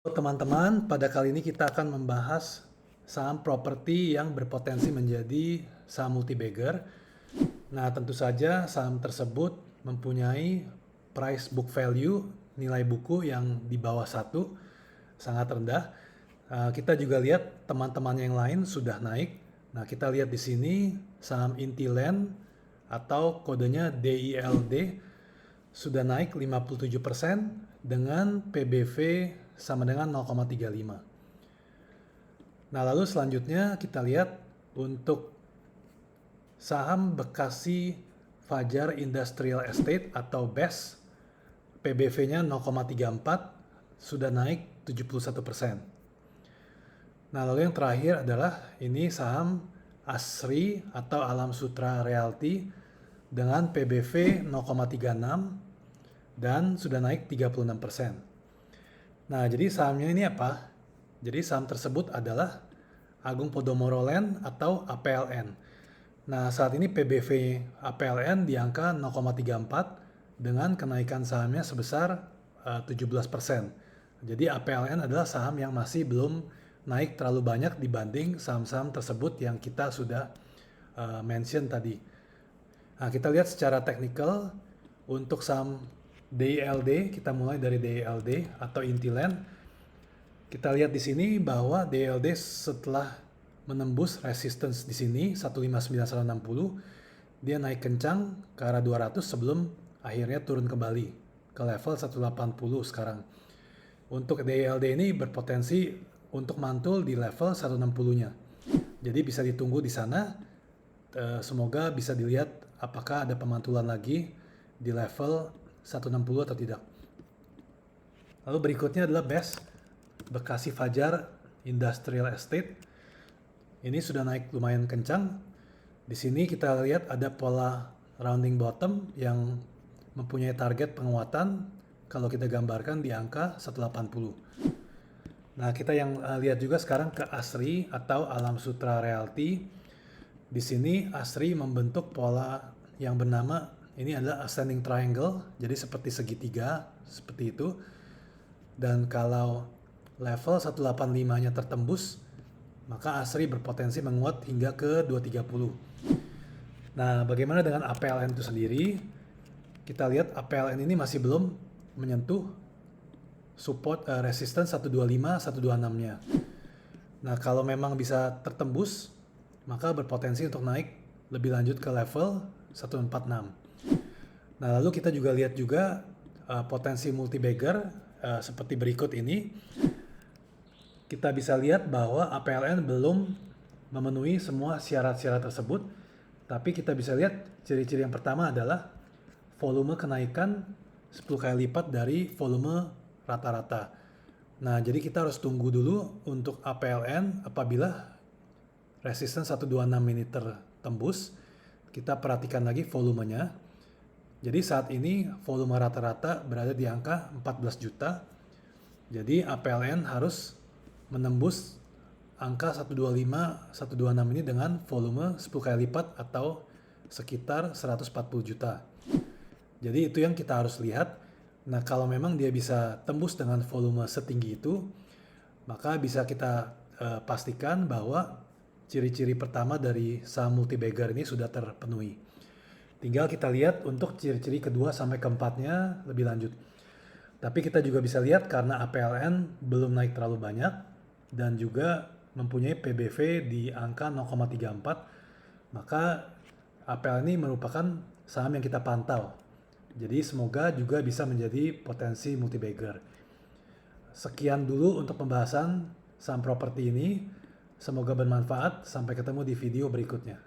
Teman-teman, pada kali ini kita akan membahas saham properti yang berpotensi menjadi saham multi-bagger. Nah, tentu saja saham tersebut mempunyai price book value, nilai buku yang di bawah 1, sangat rendah. Kita juga lihat teman-teman yang lain sudah naik. Nah, kita lihat di sini saham Intiland atau kodenya DILD sudah naik 57% dengan PBV sama dengan 0,35. Nah, lalu selanjutnya kita lihat untuk saham Bekasi Fajar Industrial Estate atau BES, PBV-nya 0,34 sudah naik 71%. Nah, lalu yang terakhir adalah ini saham Asri atau Alam Sutra Realty dengan PBV 0,36 dan sudah naik 36%. Nah, jadi sahamnya ini apa? Jadi saham tersebut adalah Agung Podomoro Land atau APLN. Nah, saat ini PBV APLN di angka 0,34 dengan kenaikan sahamnya sebesar 17%. Jadi APLN adalah saham yang masih belum naik terlalu banyak dibanding saham-saham tersebut yang kita sudah mention tadi. Nah, kita lihat secara teknikal untuk saham DILD, kita mulai dari DILD atau Intiland. Kita lihat di sini bahwa DILD setelah menembus resistance di sini 159.160, dia naik kencang ke arah 200 sebelum akhirnya turun kembali ke level 180 sekarang. Untuk DILD ini berpotensi untuk mantul di level 160-nya. Jadi bisa ditunggu di sana. Semoga bisa dilihat apakah ada pemantulan lagi di level 160 atau tidak. Lalu berikutnya adalah BES, Bekasi Fajar Industrial Estate. Ini sudah naik lumayan kencang. Di sini kita lihat ada pola rounding bottom yang mempunyai target penguatan kalau kita gambarkan di angka 180. Nah, kita yang lihat juga sekarang ke Asri atau Alam Sutra Realty. Di sini Asri membentuk pola yang bernama ini adalah ascending triangle, jadi seperti segitiga, seperti itu. Dan kalau level 185-nya tertembus, maka Asri berpotensi menguat hingga ke 230. Nah, bagaimana dengan APLN itu sendiri? Kita lihat APLN ini masih belum menyentuh support resistance 125, 126-nya. Nah, kalau memang bisa tertembus, maka berpotensi untuk naik lebih lanjut ke level 146. Nah, lalu kita juga lihat juga potensi multi-bagger seperti berikut ini. Kita bisa lihat bahwa APLN belum memenuhi semua syarat-syarat tersebut, tapi kita bisa lihat ciri-ciri yang pertama adalah volume kenaikan 10 kali lipat dari volume rata-rata. Nah, jadi kita harus tunggu dulu untuk APLN apabila resistance 126 ini tertembus. Kita perhatikan lagi volumenya. Jadi saat ini volume rata-rata berada di angka 14 juta. Jadi APLN harus menembus angka 125, 126 ini dengan volume 10 kali lipat atau sekitar 140 juta. Jadi itu yang kita harus lihat. Nah, kalau memang dia bisa tembus dengan volume setinggi itu, maka bisa kita pastikan bahwa ciri-ciri pertama dari saham multi-bagger ini sudah terpenuhi. Tinggal kita lihat untuk ciri-ciri kedua sampai keempatnya lebih lanjut. Tapi kita juga bisa lihat karena APLN belum naik terlalu banyak dan juga mempunyai PBV di angka 0,34, maka APLN ini merupakan saham yang kita pantau. Jadi semoga juga bisa menjadi potensi multi-bagger. Sekian dulu untuk pembahasan saham properti ini. Semoga bermanfaat. Sampai ketemu di video berikutnya.